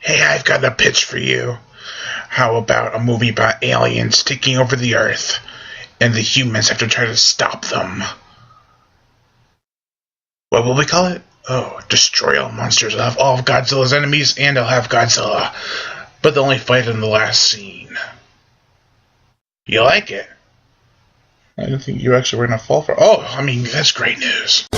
Hey, I've got a pitch for you. How about a movie about aliens taking over the Earth, and the humans have to try to stop them? What will we call it? Oh, Destroy All Monsters. I'll have all of Godzilla's enemies, and I'll have Godzilla. But they'll only fight in the last scene. You like it? I didn't think you actually were going to fall for it. Oh, I mean, that's great news.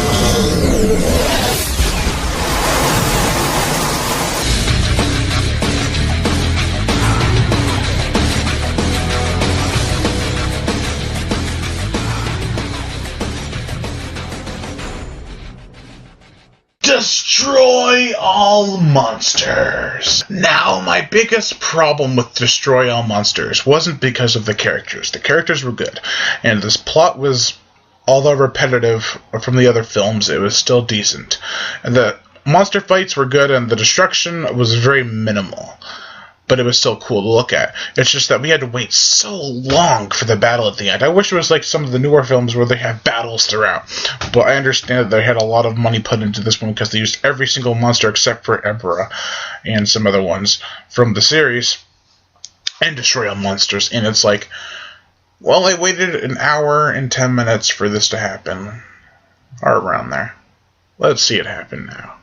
Destroy All Monsters. Now, my biggest problem with Destroy All Monsters wasn't because of the characters. The characters were good, and this plot was, although repetitive from the other films, it was still decent. And the monster fights were good, and the destruction was very minimal. But it was still cool to look at. It's just that we had to wait so long for the battle at the end. I wish it was like some of the newer films where they have battles throughout. But I understand that they had a lot of money put into this one because they used every single monster except for Emperor and some other ones from the series and Destroy All Monsters. And it's like, well, I waited an hour and 10 minutes for this to happen. Or around there. Let's see it happen now.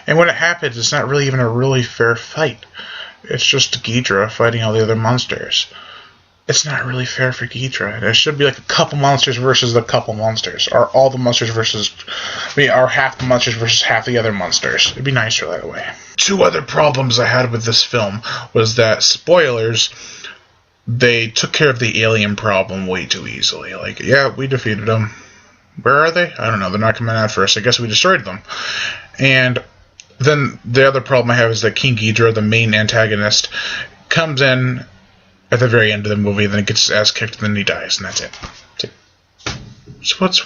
And when it happens, it's not really even a really fair fight. It's just Ghidrah fighting all the other monsters. It's not really fair for Ghidrah. There should be like a couple monsters versus a couple monsters. Or all the monsters versus... or half the monsters versus half the other monsters. It'd be nicer that way. Two other problems I had with this film was that, spoilers, they took care of the alien problem way too easily. Like, yeah, we defeated them. Where are they? I don't know. They're not coming out first. I guess we destroyed them. And... then the other problem I have is that King Ghidrah, the main antagonist, comes in at the very end of the movie, then gets his ass kicked, and then he dies, and that's it. So what's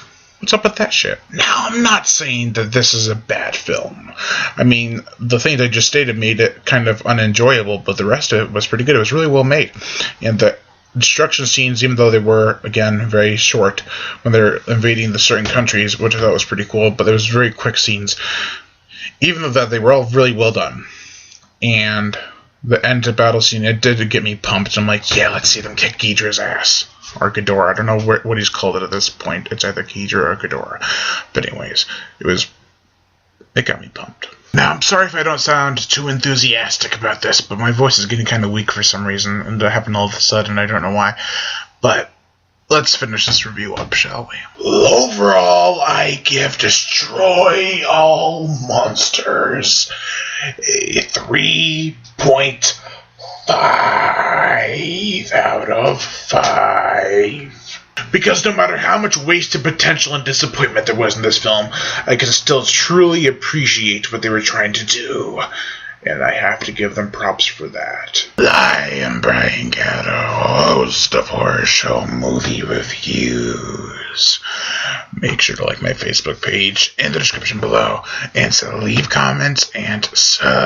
up with that shit? Now, I'm not saying that this is a bad film. I mean, the things I just stated made it kind of unenjoyable, but the rest of it was pretty good. It was really well made. And the destruction scenes, even though they were, again, very short, when they're invading the certain countries, which I thought was pretty cool, but there was very quick scenes. Even though that they were all really well done. And the end of battle scene, it did get me pumped. I'm like, yeah, let's see them kick Ghidrah's ass. Or Ghidorah. I don't know what he's called it at this point. It's either Ghidrah or Ghidorah. But anyways, it got me pumped. Now, I'm sorry if I don't sound too enthusiastic about this, but my voice is getting kind of weak for some reason. And it happened all of a sudden. I don't know why. But let's finish this review up, shall we? Overall, I give Destroy All Monsters a 3.5 out of 5. Because no matter how much wasted potential and disappointment there was in this film, I can still truly appreciate what they were trying to do. And I have to give them props for that. I am Brian Gatto, host of Horror Show Movie Reviews. Make sure to like my Facebook page in the description below, and so leave comments and subscribe.